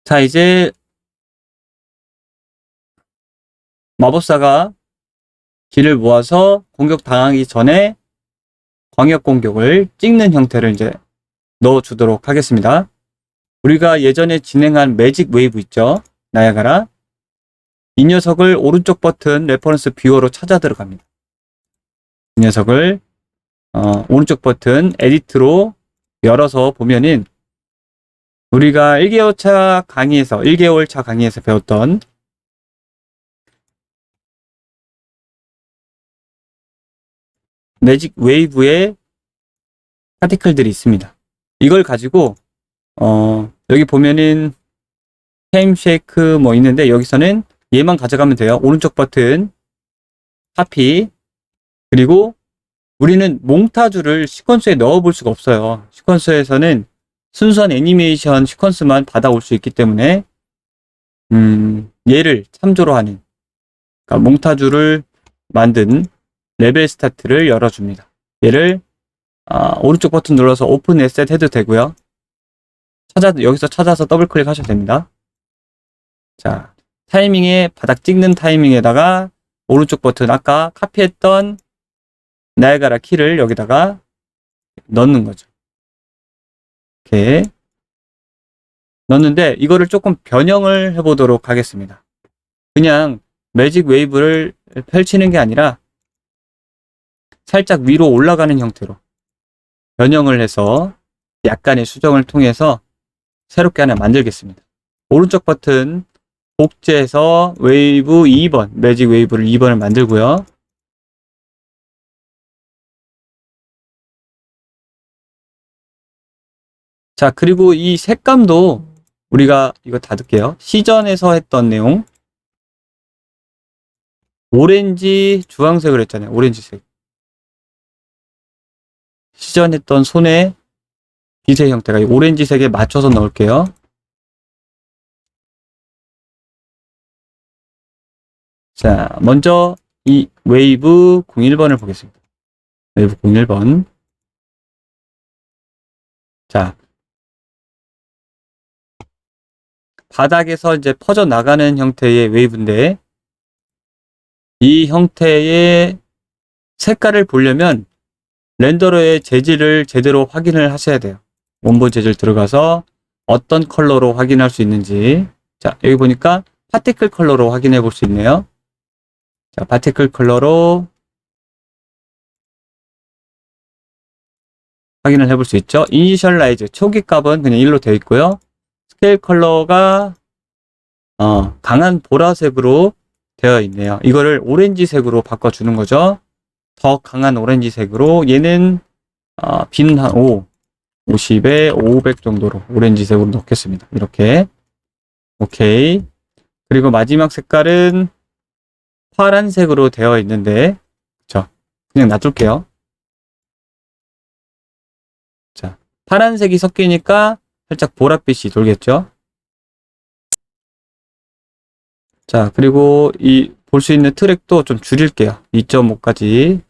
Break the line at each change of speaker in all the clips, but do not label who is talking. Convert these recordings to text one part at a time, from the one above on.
자, 이제 마법사가 기를 모아서 공격당하기 전에 광역 공격을 찍는 형태를 이제 넣어주도록 하겠습니다. 우리가 예전에 진행한 매직 웨이브 있죠? 나야가라. 이 녀석을 오른쪽 버튼 레퍼런스 뷰어로 찾아 들어갑니다. 이 녀석을 오른쪽 버튼 에디트로 열어서 보면은 우리가 1개월 차 강의에서 배웠던 매직 웨이브의 파티클들이 있습니다. 이걸 가지고 여기 보면은 타임 쉐이크 뭐 있는데 여기서는 얘만 가져가면 돼요. 오른쪽 버튼 카피. 그리고 우리는 몽타주를 시퀀스에 넣어볼 수가 없어요. 시퀀스에서는 순수한 애니메이션 시퀀스만 받아올 수 있기 때문에 얘를 참조로 하는, 그러니까 몽타주를 만든 레벨 스타트를 열어줍니다. 얘를 오른쪽 버튼 눌러서 오픈 에셋 해도 되고요. 여기서 찾아서 더블 클릭 하셔도 됩니다. 자, 타이밍에 바닥 찍는 타이밍에다가 오른쪽 버튼 아까 카피했던 나야가라 키를 여기다가 넣는 거죠. 이렇게 넣는데 이거를 조금 변형을 해보도록 하겠습니다. 그냥 매직 웨이브를 펼치는 게 아니라 살짝 위로 올라가는 형태로 변형을 해서 약간의 수정을 통해서 새롭게 하나 만들겠습니다. 오른쪽 버튼 복제해서 웨이브 2번, 매직 웨이브를 2번을 만들고요. 자, 그리고 이 색감도 우리가 이거 닫을게요. 시전에서 했던 내용. 오렌지, 주황색을 했잖아요. 오렌지색. 시전했던 손의 빛의 형태가 이 오렌지색에 맞춰서 넣을게요. 자, 먼저 이 웨이브 01번을 보겠습니다. 웨이브 01번. 자, 바닥에서 이제 퍼져 나가는 형태의 웨이브인데 이 형태의 색깔을 보려면 렌더러의 재질을 제대로 확인을 하셔야 돼요. 원본 재질 들어가서 어떤 컬러로 확인할 수 있는지. 자, 여기 보니까 파티클 컬러로 확인해 볼 수 있네요. 자, 파티클 컬러로 확인을 해볼 수 있죠. 이니셜라이즈, 초기 값은 그냥 1로 되어 있고요. 스케일 컬러가 강한 보라색으로 되어 있네요. 이거를 오렌지색으로 바꿔주는 거죠. 더 강한 오렌지색으로. 얘는 빈 한 50에 500 정도로 오렌지색으로 넣겠습니다. 이렇게. 오케이. 그리고 마지막 색깔은 파란색으로 되어 있는데, 그쵸? 그냥 놔둘게요. 자, 파란색이 섞이니까 살짝 보랏빛이 돌겠죠? 자, 그리고 이 볼 수 있는 트랙도 좀 줄일게요. 2.5까지.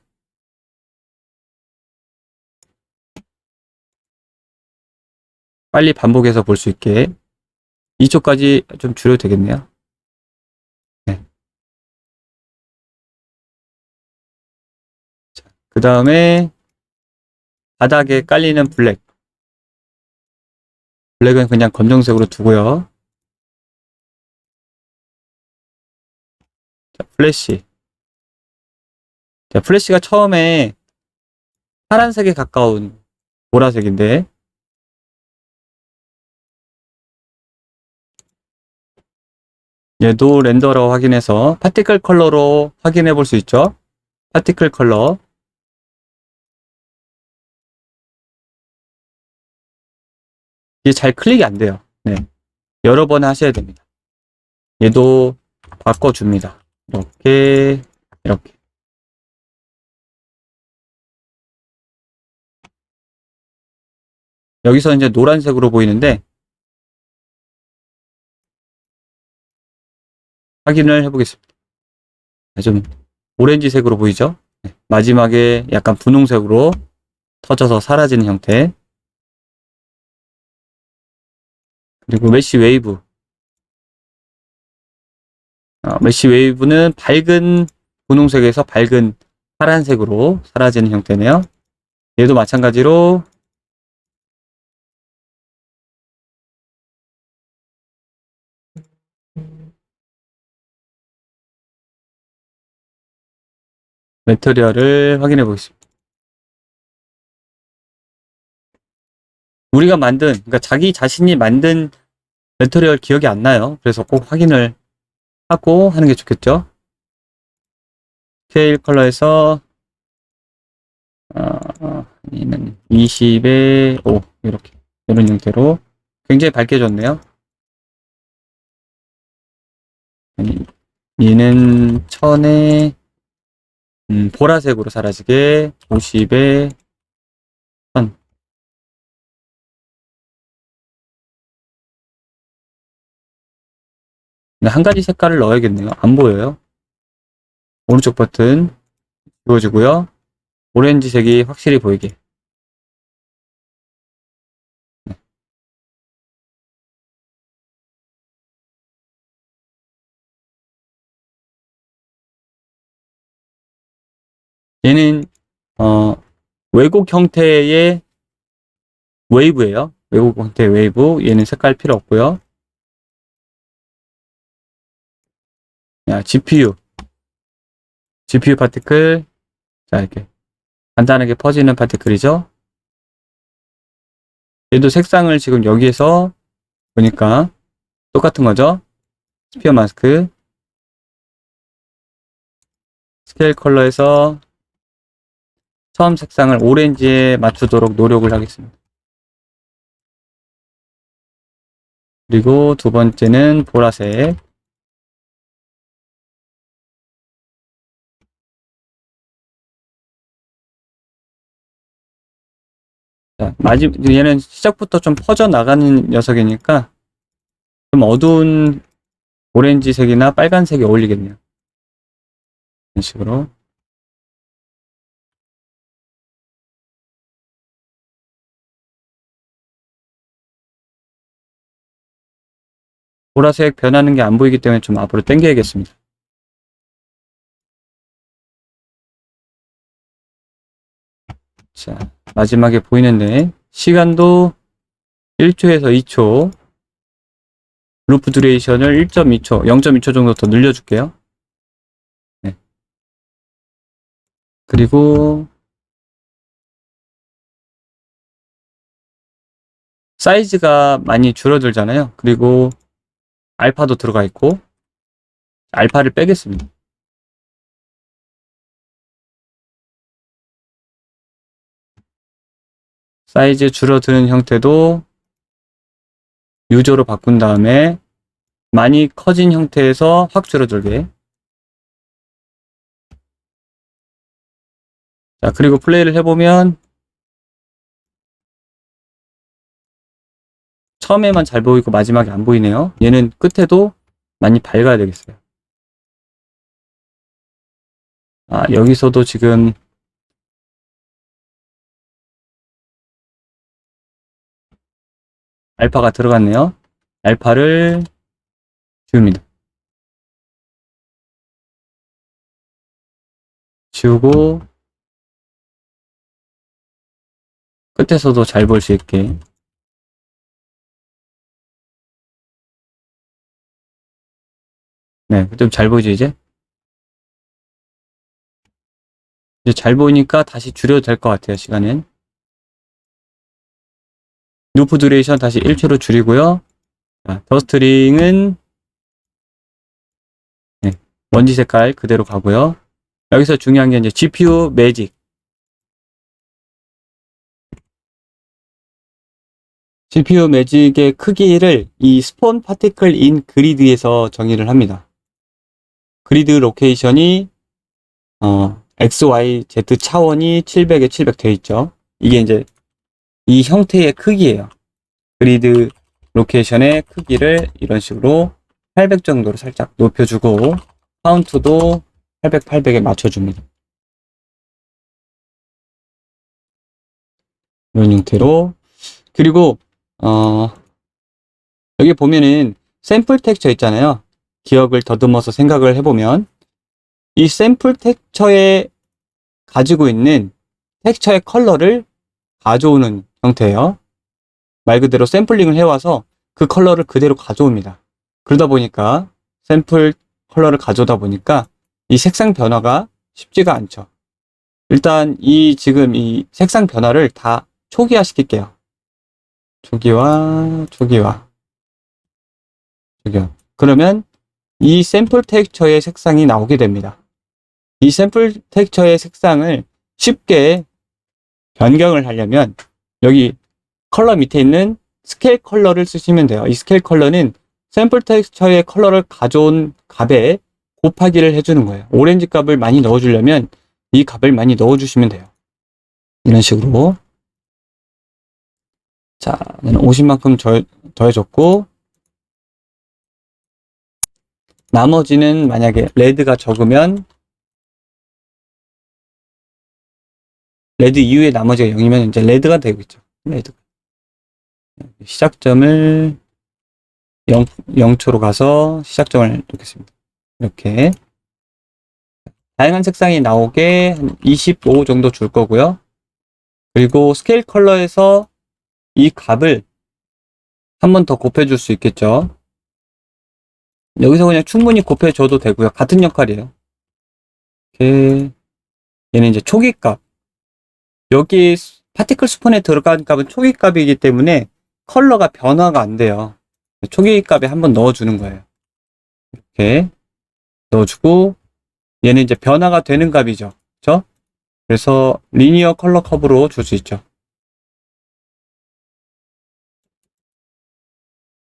빨리 반복해서 볼 수 있게 2초까지 좀 줄여도 되겠네요. 네. 그 다음에 바닥에 깔리는 블랙은 그냥 검정색으로 두고요. 자, 플래시. 자, 플래시가 처음에 파란색에 가까운 보라색인데 얘도 렌더러 확인해서 파티클 컬러로 확인해 볼 수 있죠. 파티클 컬러. 이게 잘 클릭이 안 돼요. 네. 여러 번 하셔야 됩니다. 얘도 바꿔줍니다. 이렇게. 여기서 이제 노란색으로 보이는데 확인을 해보겠습니다. 좀 오렌지색으로 보이죠? 네. 마지막에 약간 분홍색으로 터져서 사라지는 형태. 그리고 메쉬 웨이브. 메쉬 웨이브는 밝은 분홍색에서 밝은 파란색으로 사라지는 형태네요. 얘도 마찬가지로 매터리얼을 확인해 보겠습니다. 우리가 만든, 그러니까 자기 자신이 만든 매터리얼 기억이 안 나요. 그래서 꼭 확인을 하고 하는 게 좋겠죠. 스케일 컬러에서 얘는 20에 5 이렇게 이런 형태로 굉장히 밝게졌네요. 얘는 1000에 보라색으로 사라지게 50에 1000. 한 가지 색깔을 넣어야겠네요. 안 보여요. 오른쪽 버튼 지워지고요. 오렌지색이 확실히 보이게. 얘는 왜곡 형태의 웨이브예요. 왜곡 형태의 웨이브. 얘는 색깔 필요 없고요. 자, GPU 파티클. 자, 이렇게 간단하게 퍼지는 파티클이죠. 얘도 색상을 지금 여기에서 보니까 똑같은 거죠. 스피어 마스크. 스케일 컬러에서 처음 색상을 오렌지에 맞추도록 노력을 하겠습니다. 그리고 두 번째는 보라색. 자, 얘는 시작부터 좀 퍼져나가는 녀석이니까 좀 어두운 오렌지색이나 빨간색이 어울리겠네요. 이런 식으로. 보라색 변하는 게 안 보이기 때문에 좀 앞으로 당겨야겠습니다. 자, 마지막에 보이는데 시간도 1초에서 2초, 루프 듀레이션을 1.2초, 0.2초 정도 더 늘려줄게요. 네. 그리고 사이즈가 많이 줄어들잖아요. 그리고 알파도 들어가 있고 알파를 빼겠습니다. 사이즈 줄어드는 형태도 유저로 바꾼 다음에 많이 커진 형태에서 확 줄어들게. 자, 그리고 플레이를 해보면 처음에만 잘 보이고 마지막에 안 보이네요. 얘는 끝에도 많이 밝아야 되겠어요. 여기서도 지금 알파가 들어갔네요. 알파를 지웁니다. 지우고 끝에서도 잘 볼 수 있게. 네, 좀 잘 보이죠, 이제? 이제 잘 보이니까 다시 줄여도 될 것 같아요, 시간은. 루프 듀레이션 다시 1초로 줄이고요. 자, 더스트링은 네, 먼지 색깔 그대로 가고요. 여기서 중요한 게 이제 GPU 매직. GPU 매직의 크기를 이 스폰 파티클 인 그리드에서 정의를 합니다. 그리드 로케이션이 X, Y, Z 차원이 700에 700 되어 있죠. 이게 이제 이 형태의 크기예요. 그리드 로케이션의 크기를 이런 식으로 800 정도로 살짝 높여주고 카운트도 800, 800에 맞춰줍니다. 이런 형태로. 그리고 여기 보면은 샘플 텍스처 있잖아요. 기억을 더듬어서 생각을 해보면 이 샘플 텍스처에 가지고 있는 텍스처의 컬러를 가져오는 형태예요. 말 그대로 샘플링을 해와서 그 컬러를 그대로 가져옵니다. 그러다 보니까 샘플 컬러를 가져오다 보니까 이 색상 변화가 쉽지가 않죠. 일단 지금 이 색상 변화를 다 초기화 시킬게요. 초기화. 그러면 이 샘플 텍스처의 색상이 나오게 됩니다. 이 샘플 텍스처의 색상을 쉽게 변경을 하려면 여기 컬러 밑에 있는 스케일 컬러를 쓰시면 돼요. 이 스케일 컬러는 샘플 텍스처의 컬러를 가져온 값에 곱하기를 해주는 거예요. 오렌지 값을 많이 넣어주려면 이 값을 많이 넣어주시면 돼요. 이런 식으로. 자, 50만큼 더해줬고, 나머지는 만약에 레드가 적으면, 레드 이후에 나머지가 0이면 이제 레드가 되고 있죠. 레드. 시작점을 0초로 가서 시작점을 놓겠습니다. 이렇게. 다양한 색상이 나오게 한 25 정도 줄 거고요. 그리고 스케일 컬러에서 이 값을 한 번 더 곱해줄 수 있겠죠. 여기서 그냥 충분히 곱해줘도 되고요. 같은 역할이에요. 이렇게. 얘는 이제 초기 값. 여기 파티클 스폰에 들어간 값은 초기 값이기 때문에 컬러가 변화가 안 돼요. 초기 값에 한 번 넣어주는 거예요. 이렇게 넣어주고 얘는 이제 변화가 되는 값이죠. 그렇죠? 그래서 리니어 컬러 컵으로 줄 수 있죠.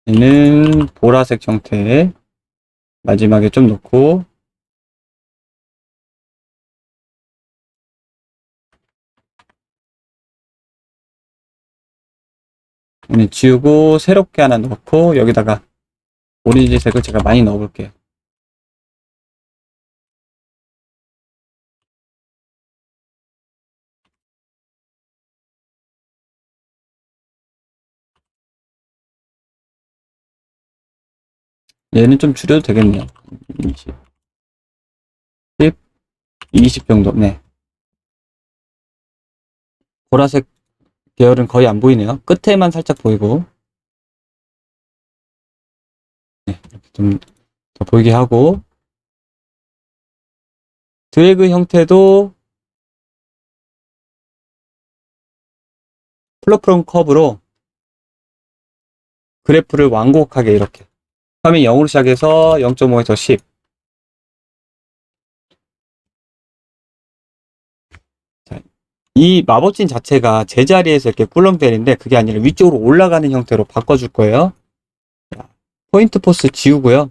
얘는 보라색 형태. 마지막에 좀 넣고 얘는 지우고 새롭게 하나 넣고 여기다가 오렌지색을 제가 많이 넣어볼게요. 얘는 좀 줄여도 되겠네요. 20, 10, 20 정도. 네. 보라색 계열은 거의 안 보이네요. 끝에만 살짝 보이고. 네, 이렇게 좀 더 보이게 하고. 드래그 형태도 플랫폼 컵으로 그래프를 완곡하게 이렇게. 처음에 0으로 시작해서 0.5에서 10. 이 마법진 자체가 제자리에서 이렇게 꿀렁 때리는데 그게 아니라 위쪽으로 올라가는 형태로 바꿔줄 거예요. 포인트 포스 지우고요.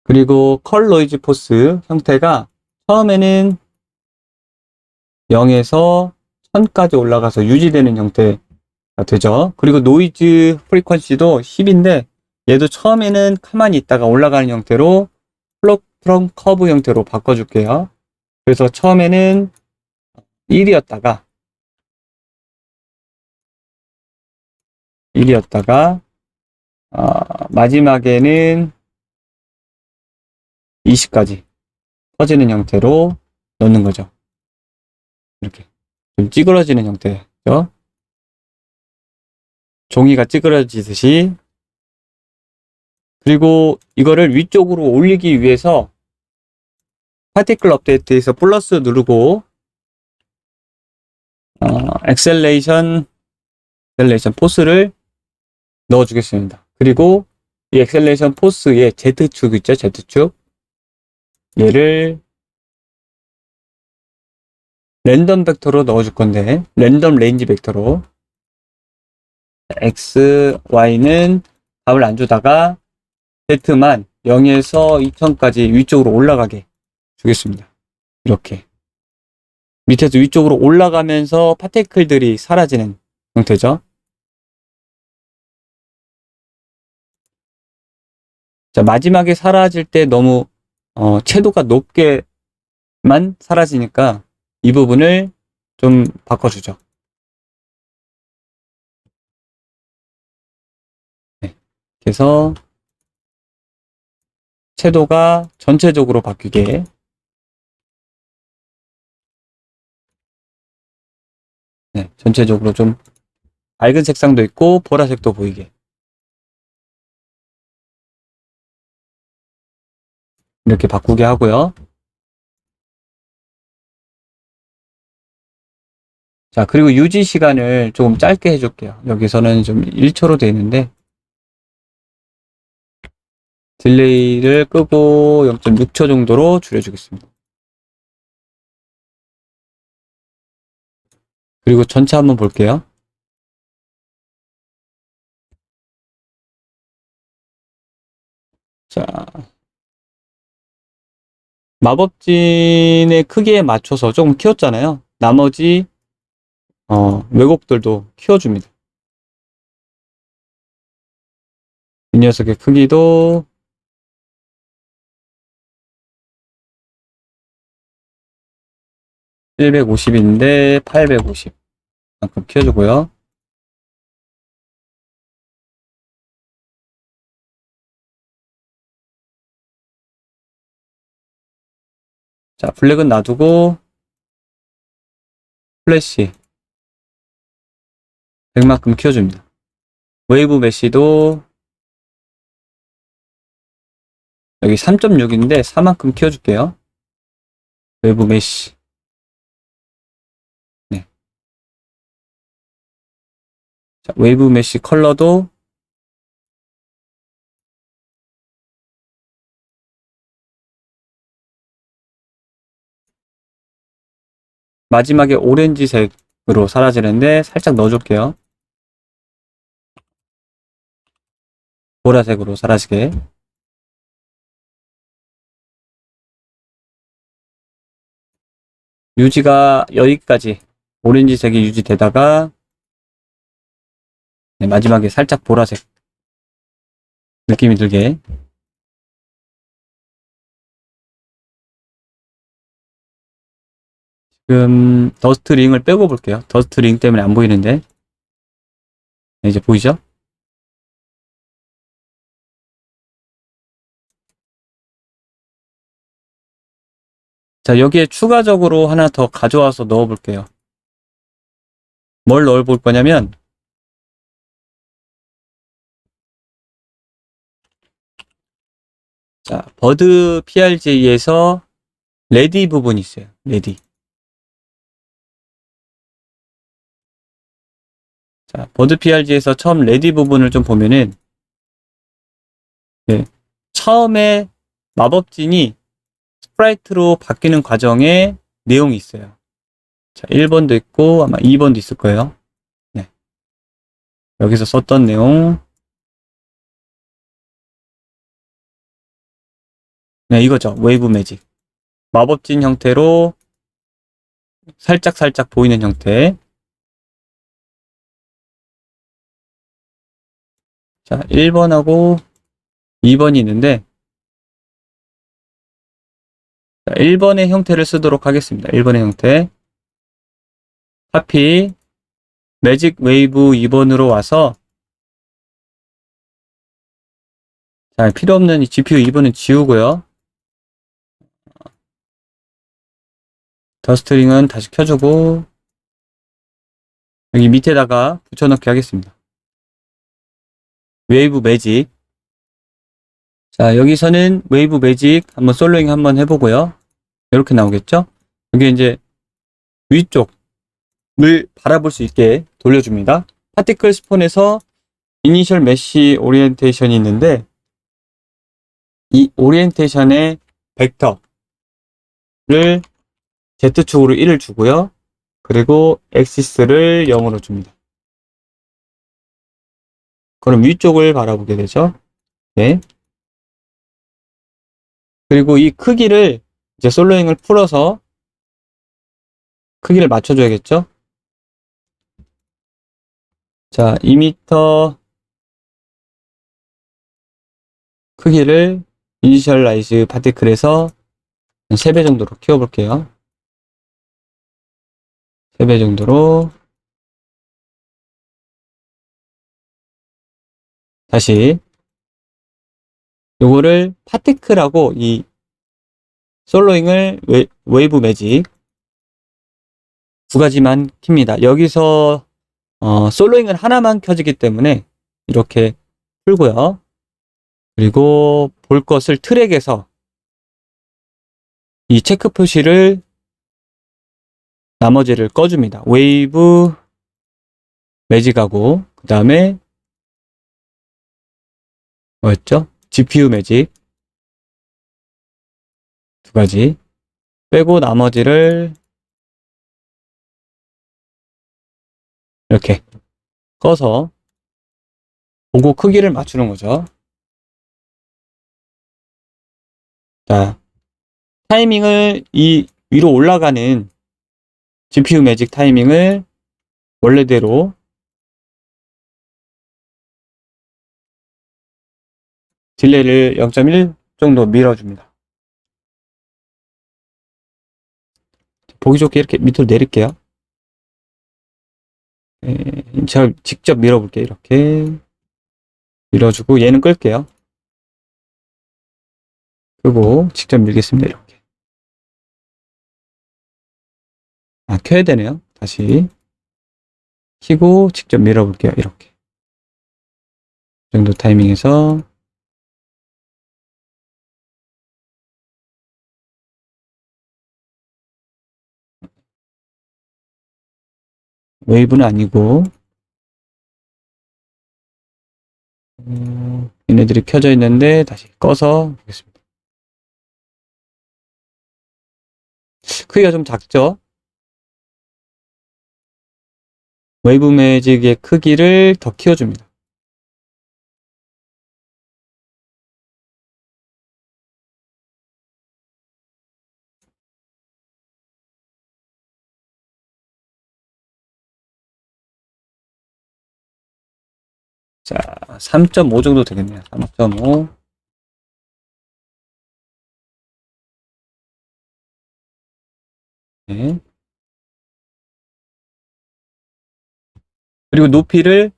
그리고 컬 노이즈 포스 형태가 처음에는 0에서 1000까지 올라가서 유지되는 형태가 되죠. 그리고 노이즈 프리퀀시도 10인데 얘도 처음에는 가만히 있다가 올라가는 형태로 플럼 커브 형태로 바꿔줄게요. 그래서 처음에는 1이었다가 마지막에는 20까지 퍼지는 형태로 넣는 거죠. 이렇게 좀 찌그러지는 형태죠. 종이가 찌그러지듯이. 그리고 이거를 위쪽으로 올리기 위해서 파티클 업데이트에서 플러스 누르고 엑셀레이션 포스를 넣어주겠습니다. 그리고 이 엑셀레이션 포스의 Z축 있죠? Z축. 얘를 랜덤 벡터로 넣어줄 건데, 랜덤 레인지 벡터로. X, Y는 값을 안 주다가 Z만 0에서 2000까지 위쪽으로 올라가게 주겠습니다. 이렇게. 밑에서 위쪽으로 올라가면서 파티클들이 사라지는 형태죠. 자, 마지막에 사라질 때 너무 채도가 높게만 사라지니까 이 부분을 좀 바꿔주죠. 네. 그래서 채도가 전체적으로 바뀌게. 네, 전체적으로 좀 밝은 색상도 있고 보라색도 보이게 이렇게 바꾸게 하고요. 자, 그리고 유지 시간을 조금 짧게 해줄게요. 여기서는 좀 1초로 되어 있는데 딜레이를 끄고 0.6초 정도로 줄여주겠습니다. 그리고 전체 한번 볼게요. 자, 마법진의 크기에 맞춰서 조금 키웠잖아요. 나머지 왜곡들도 키워줍니다. 이 녀석의 크기도 750인데 850 만큼 키워주고요. 자, 블랙은 놔두고 플래시 100만큼 키워줍니다. 웨이브 메쉬도 여기 3.6인데 4만큼 키워줄게요. 웨이브 메쉬. 네. 자, 웨이브 메쉬 컬러도 마지막에 오렌지색으로 사라지는데 살짝 넣어줄게요. 보라색으로 사라지게. 유지가 여기까지 오렌지색이 유지되다가 네, 마지막에 살짝 보라색 느낌이 들게. 지금 더스트 링을 빼고 볼게요. 더스트 링 때문에 안 보이는데 네, 이제 보이죠? 자, 여기에 추가적으로 하나 더 가져와서 넣어 볼게요. 뭘 넣어 볼 거냐면 자, 버드 PRJ에서 레디 부분이 있어요. 레디. 자, 버드 PRG에서 처음 레디 부분을 좀 보면은, 네, 처음에 마법진이 스프라이트로 바뀌는 과정에 내용이 있어요. 자, 1번도 있고, 아마 2번도 있을 거예요. 네. 여기서 썼던 내용. 네, 이거죠. 웨이브 매직. 마법진 형태로 살짝 보이는 형태. 자, 1번하고 2번이 있는데, 자, 1번의 형태를 쓰도록 하겠습니다. 1번의 형태. 카피, 매직 웨이브 2번으로 와서, 자, 필요 없는 이 GPU 2번은 지우고요. 더스트링은 다시 켜주고, 여기 밑에다가 붙여넣기 하겠습니다. 웨이브 매직. 자, 여기서는 웨이브 매직 한번 솔로잉 한번 해보고요. 이렇게 나오겠죠? 여기 이제 위쪽을 바라볼 수 있게 돌려줍니다. 파티클 스폰에서 이니셜 메쉬 오리엔테이션이 있는데, 이 오리엔테이션의 벡터를 Z축으로 1을 주고요. 그리고 엑시스를 0으로 줍니다. 그럼 위쪽을 바라보게 되죠. 네. 그리고 이 크기를 이제 솔로잉을 풀어서 크기를 맞춰줘야겠죠. 자, 2m 크기를 이니셜라이즈 파티클에서 3배 정도로 키워볼게요. 3배 정도로 다시 요거를 파티클하고 이 솔로잉을 웨이브 매직 두 가지만 킵니다. 여기서 솔로잉은 하나만 켜지기 때문에 이렇게 풀고요. 그리고 볼 것을 트랙에서 이 체크 표시를 나머지를 꺼줍니다. 웨이브 매직하고 그 다음에 뭐였죠? GPU 매직 두 가지 빼고 나머지를 이렇게 꺼서 보고 크기를 맞추는 거죠. 자, 타이밍을 이 위로 올라가는 GPU 매직 타이밍을 원래대로 딜레이를 0.1 정도 밀어줍니다. 보기 좋게 이렇게 밑으로 내릴게요. 제가 직접 밀어볼게요. 이렇게 밀어주고 얘는 끌게요. 끄고 직접 밀겠습니다. 이렇게. 켜야 되네요. 다시 켜고 직접 밀어볼게요. 이렇게. 이 정도 타이밍에서 웨이브는 아니고 얘네들이 켜져 있는데 다시 꺼서 보겠습니다. 크기가 좀 작죠? 웨이브 매직의 크기를 더 키워줍니다. 자, 3.5 정도 되겠네요. 3.5. 네. 그리고 높이를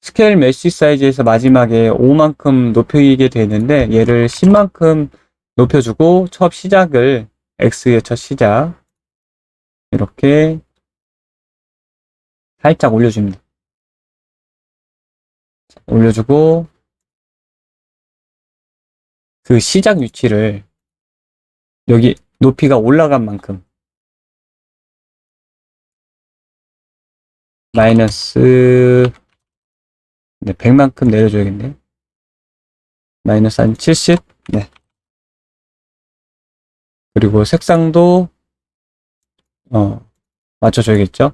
스케일 메쉬 사이즈에서 마지막에 5만큼 높이게 되는데 얘를 10만큼 높여주고 첫 시작을 X의 첫 시작 이렇게 살짝 올려줍니다. 올려주고 그 시작 위치를 여기 높이가 올라간 만큼 마이너스 100만큼 내려줘야겠네요. 마이너스 한 70? 네. 그리고 색상도 맞춰줘야겠죠.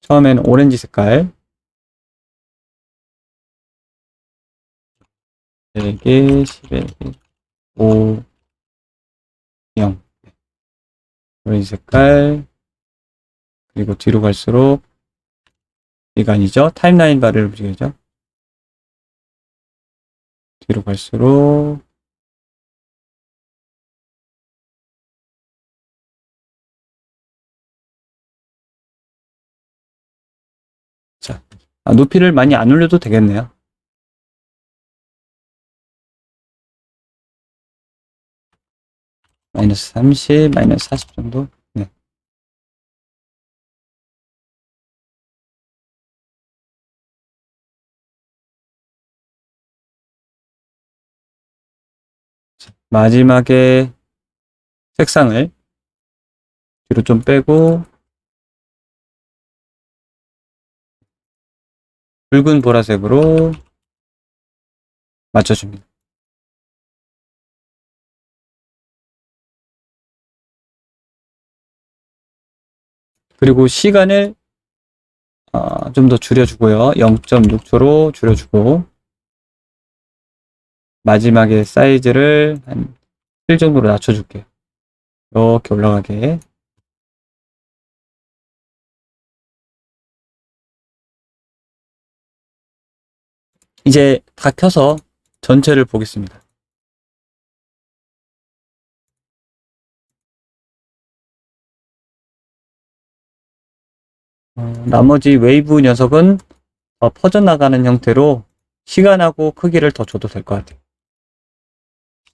처음에는 오렌지 색깔 100에 10에 5 0 오렌지 색깔 그리고 뒤로 갈수록 이거 아니죠? 타임라인 바를 움직이죠. 뒤로 갈수록 자, 높이를 많이 안 올려도 되겠네요. 마이너스 30, 마이너스 40 정도. 네. 자, 마지막에 색상을 뒤로 좀 빼고 붉은 보라색으로 맞춰줍니다. 그리고 시간을 좀 더 줄여주고요. 0.6초로 줄여주고 마지막에 사이즈를 한 1 정도로 낮춰줄게요. 이렇게 올라가게. 이제 다 켜서 전체를 보겠습니다. 나머지 웨이브 녀석은 퍼져나가는 형태로 시간하고 크기를 더 줘도 될 것 같아요.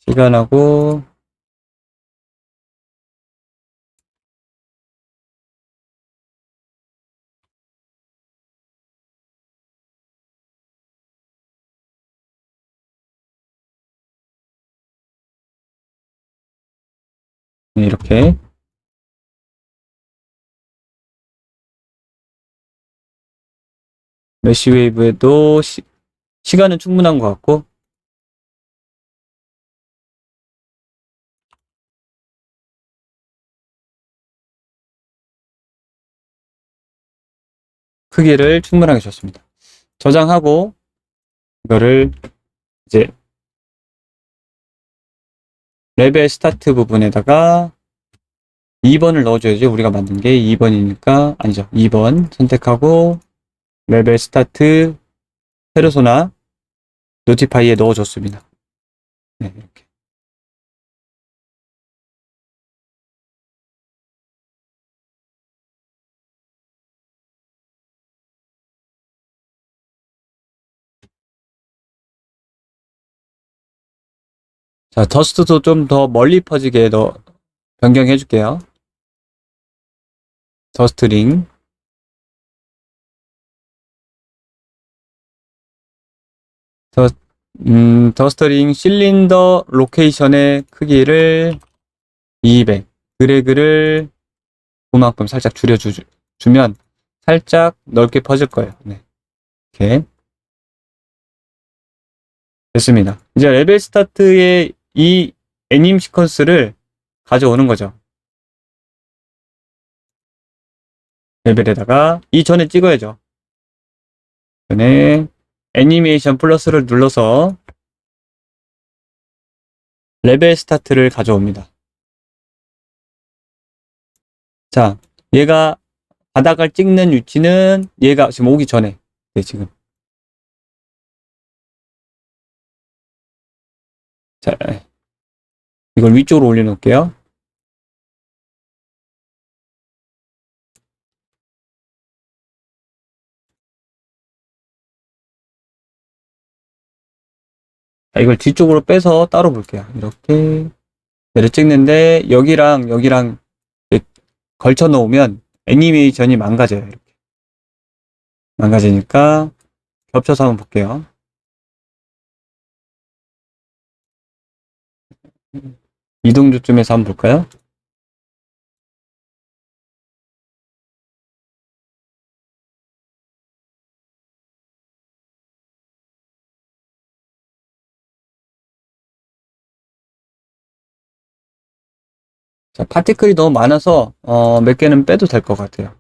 시간하고 네, 이렇게 메쉬 웨이브에도 시간은 충분한 것 같고 크기를 충분하게 줬습니다. 저장하고 이거를 이제 레벨 스타트 부분에다가 2번을 넣어줘야죠. 우리가 만든 게 2번이니까 아니죠. 2번 선택하고 레벨 스타트 페르소나 노티파이에 넣어줬습니다. 네, 이렇게. 자, 더스트도 좀 더 멀리 퍼지게 변경해 줄게요. 더스트링. 더스터링 실린더 로케이션의 크기를 200, 드래그를 그만큼 살짝 줄여주면 살짝 넓게 퍼질 거예요. 네. 이렇게 됐습니다. 이제 레벨 스타트에 이 애님 시퀀스를 가져오는 거죠. 레벨에다가 이전에 찍어야죠. 전에 애니메이션 플러스를 눌러서 레벨 스타트를 가져옵니다. 자, 얘가 바닥을 찍는 위치는 얘가 지금 오기 전에 네, 지금 자, 이걸 위쪽으로 올려놓을게요. 자, 이걸 뒤쪽으로 빼서 따로 볼게요. 이렇게 얘를 찍는데 여기랑 여기랑 걸쳐 놓으면 애니메이션이 망가져요. 이렇게 망가지니까 겹쳐서 한번 볼게요. 이동주쯤에서 한번 볼까요? 자, 파티클이 너무 많아서 몇 개는 빼도 될 것 같아요.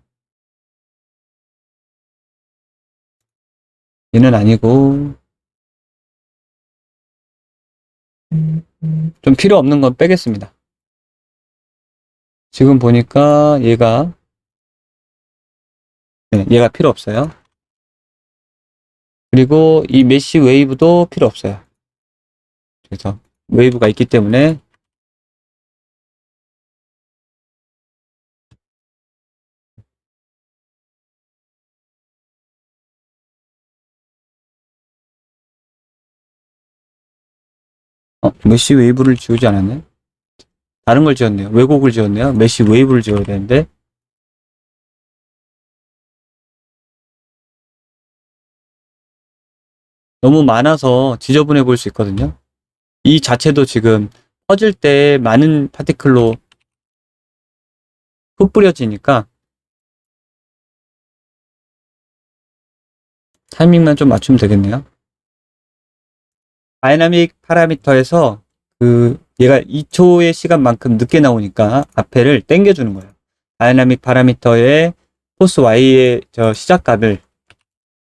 얘는 아니고 좀 필요 없는 건 빼겠습니다. 지금 보니까 얘가 필요 없어요. 그리고 이 메쉬 웨이브도 필요 없어요. 그래서 웨이브가 있기 때문에 메쉬 웨이브를 지우지 않았네. 다른 걸 지었네요. 왜곡을 지었네요. 메쉬 웨이브를 지어야 되는데 너무 많아서 지저분해 보일 수 있거든요. 이 자체도 지금 퍼질 때 많은 파티클로 흩뿌려지니까 타이밍만 좀 맞추면 되겠네요. 다이나믹 파라미터에서 얘가 2초의 시간만큼 늦게 나오니까 앞에를 당겨주는 거예요. 다이나믹 파라미터의 포스 y의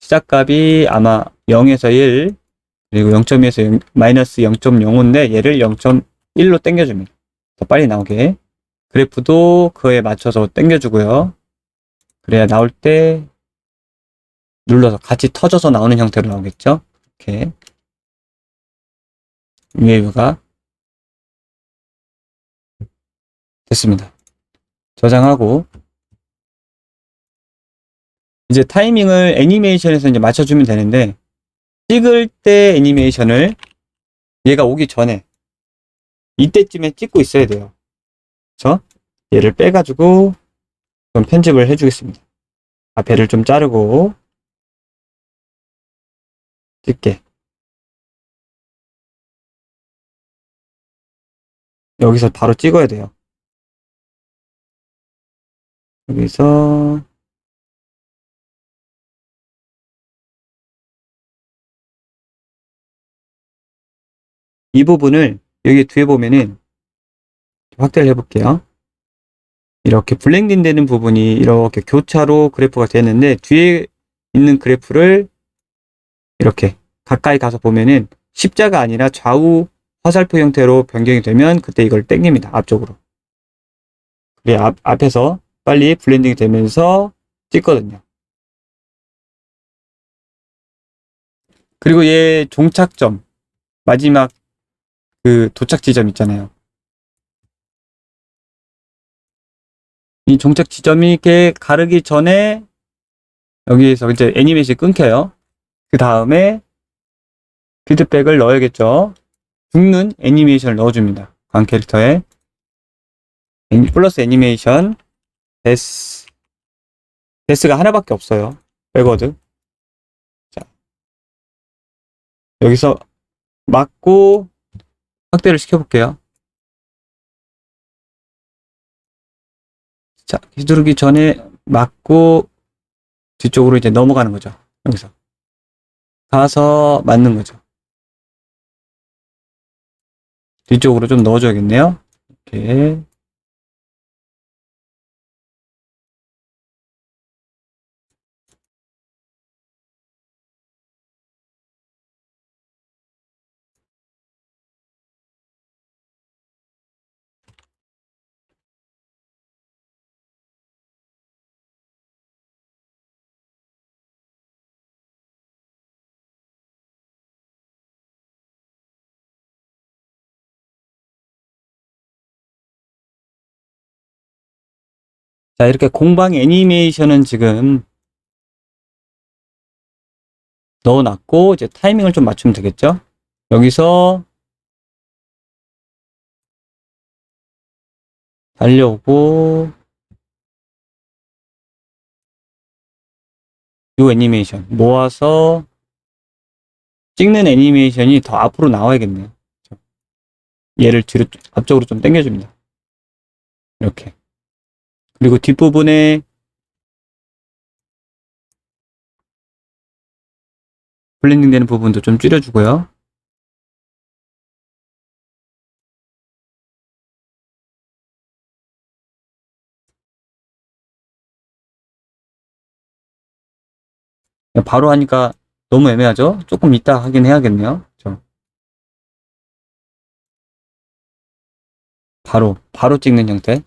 시작값이 아마 0에서 1 그리고 0.2에서 마이너스 0.05인데 얘를 0.1로 당겨줍니다. 더 빨리 나오게. 그래프도 그에 맞춰서 당겨주고요. 그래야 나올 때 눌러서 같이 터져서 나오는 형태로 나오겠죠. 이렇게 웨이브가 됐습니다. 저장하고 이제 타이밍을 애니메이션에서 이제 맞춰주면 되는데 찍을 때 애니메이션을 얘가 오기 전에 이때쯤에 찍고 있어야 돼요. 그래서 얘를 빼가지고 좀 편집을 해주겠습니다. 배를 좀 자르고 찍게. 여기서 바로 찍어야 돼요. 여기서 이 부분을 여기 뒤에 보면은 확대를 해볼게요. 이렇게 블렌딩 되는 부분이 이렇게 교차로 그래프가 되는데 뒤에 있는 그래프를 이렇게 가까이 가서 보면은 십자가 아니라 좌우 화살표 형태로 변경이 되면 그때 이걸 당깁니다. 앞쪽으로. 그래 앞에서 빨리 블렌딩이 되면서 찍거든요. 그리고 얘 종착점 마지막 그 도착 지점 있잖아요. 이 종착 지점이 이렇게 가르기 전에 여기에서 이제 애니메이션이 끊겨요. 그 다음에 피드백을 넣어야겠죠. 죽는 애니메이션을 넣어줍니다. 관 캐릭터에 플러스 애니메이션 데스가 하나밖에 없어요. 백워드. 자, 여기서 막고 확대를 시켜볼게요. 자, 휘두르기 전에 막고 뒤쪽으로 이제 넘어가는 거죠. 여기서 가서 맞는 거죠. 뒤쪽으로 좀 넣어줘야겠네요. 이렇게. 자, 이렇게 공방 애니메이션은 지금 넣어놨고, 이제 타이밍을 좀 맞추면 되겠죠? 여기서 달려오고, 요 애니메이션 모아서 찍는 애니메이션이 더 앞으로 나와야겠네요. 얘를 뒤로, 앞쪽으로 좀 당겨줍니다. 이렇게. 그리고 뒷부분에 블렌딩 되는 부분도 좀 줄여주고요. 바로 하니까 너무 애매하죠? 조금 이따 하긴 해야겠네요. 바로 찍는 형태.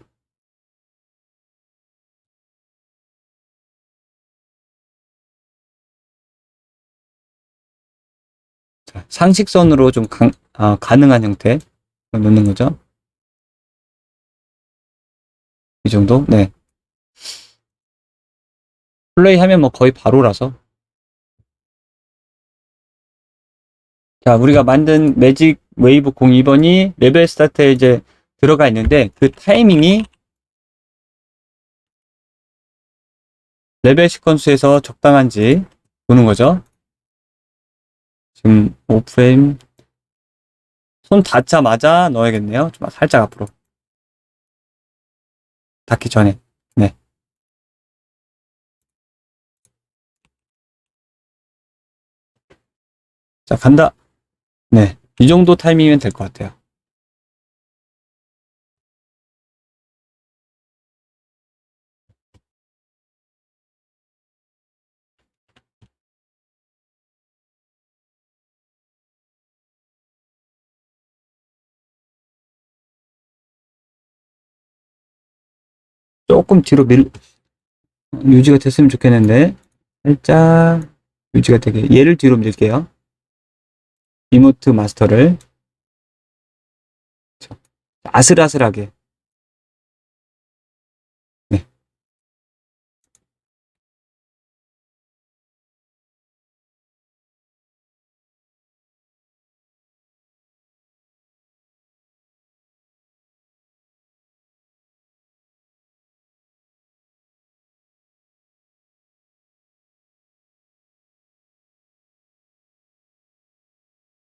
자, 상식선으로 좀 가능한 형태 놓는 거죠. 이 정도? 네. 플레이 하면 뭐 거의 바로라서. 자, 우리가 만든 매직 웨이브 02번이 레벨 스타트에 이제 들어가 있는데 그 타이밍이 레벨 시퀀스에서 적당한지 보는 거죠. 지금 5프레임 손 닿자마자 넣어야겠네요. 좀 살짝 앞으로. 닿기 전에. 네. 자, 간다. 네. 이 정도 타이밍이면 될 것 같아요. 조금 뒤로 유지가 됐으면 좋겠는데 살짝 유지가 되게 얘를 뒤로 밀게요. 리모트 마스터를 아슬아슬하게. 네.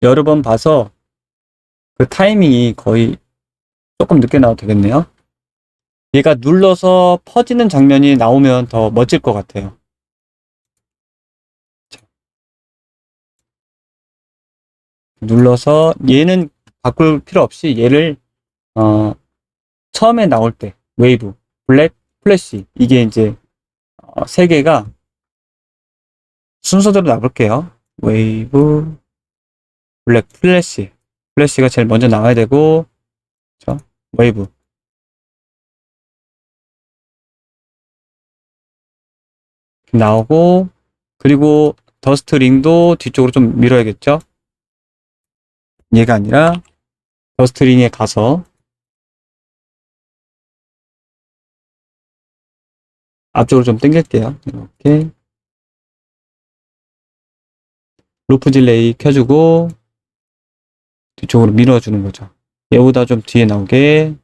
여러 번 봐서 그 타이밍이 거의 조금 늦게 나와도 되겠네요. 얘가 눌러서 퍼지는 장면이 나오면 더 멋질 것 같아요. 눌러서 얘는 바꿀 필요 없이 얘를 처음에 나올 때 웨이브, 블랙, 플래시 이게 이제 세 개가 순서대로 나볼게요. 웨이브, 블랙, 플래시. 플래시가 제일 먼저 나와야 되고, 그렇죠? 웨이브. 나오고, 그리고 더스트 링도 뒤쪽으로 좀 밀어야겠죠? 얘가 아니라 더스트 링에 가서 앞쪽으로 좀 당길게요. 이렇게. 루프 딜레이 켜주고, 뒤쪽으로 밀어주는 거죠. 얘보다 좀 뒤에 나오게.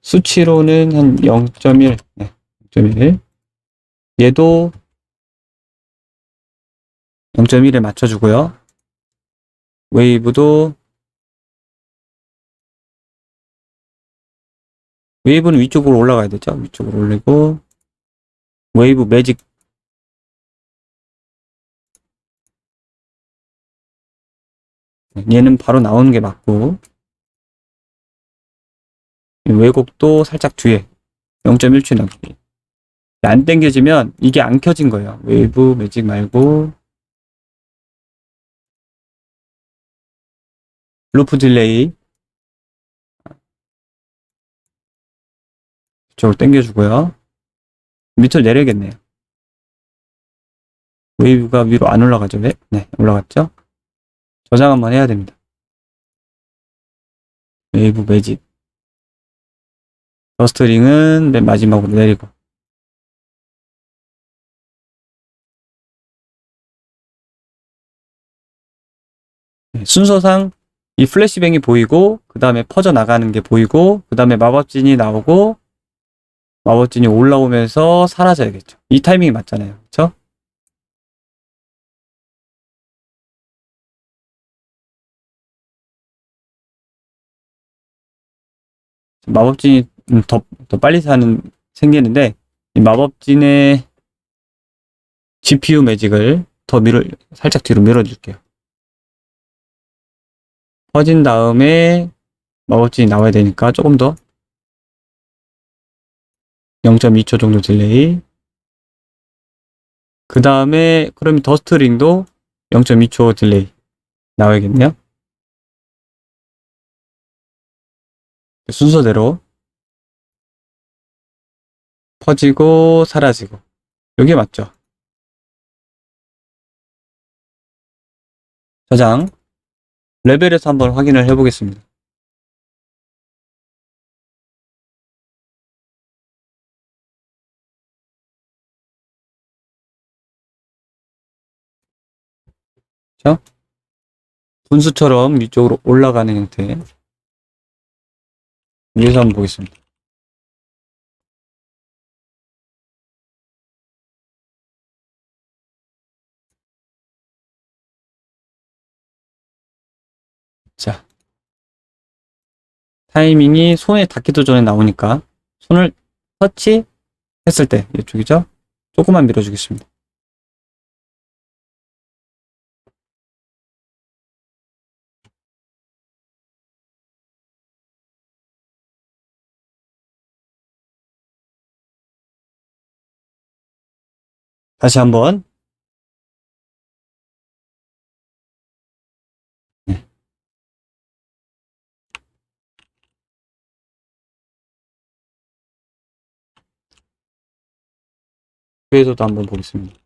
수치로는 한 0.1, 네, 0.1. 얘도 0.1에 맞춰주고요. 웨이브도, 웨이브는 위쪽으로 올라가야 되죠. 위쪽으로 올리고, 웨이브 매직, 얘는 바로 나오는 게 맞고, 왜곡도 살짝 뒤에 0.1초 남기. 안 당겨지면 이게 안 켜진 거예요. 웨이브 매직 말고, 루프 딜레이, 이쪽으로 당겨주고요. 밑으로 내려야겠네요. 웨이브가 위로 안 올라가죠? 네, 네, 올라갔죠? 저장 한번 해야 됩니다. 웨이브 매직. 더스트링은 맨 마지막으로 내리고. 네, 순서상 이 플래시뱅이 보이고, 그 다음에 퍼져나가는 게 보이고, 그 다음에 마법진이 나오고, 마법진이 올라오면서 사라져야겠죠. 이 타이밍이 맞잖아요. 그쵸? 마법진이 더 빨리 생기는데, 이 마법진의 GPU 매직을 살짝 뒤로 밀어줄게요. 퍼진 다음에 마법진이 나와야 되니까 조금 더 0.2초 정도 딜레이. 그 다음에 그럼 더스트링도 0.2초 딜레이 나와야겠네요. 순서대로 퍼지고 사라지고. 이게 맞죠? 저장 레벨에서 한번 확인을 해보겠습니다. 그렇죠? 분수처럼 위쪽으로 올라가는 형태. 위에서 한번 보겠습니다. 자, 타이밍이 손에 닿기도 전에 나오니까 손을 터치했을 때 이쪽이죠? 조금만 밀어주겠습니다. 다시 한번. 네. 위에서도 한번 보겠습니다.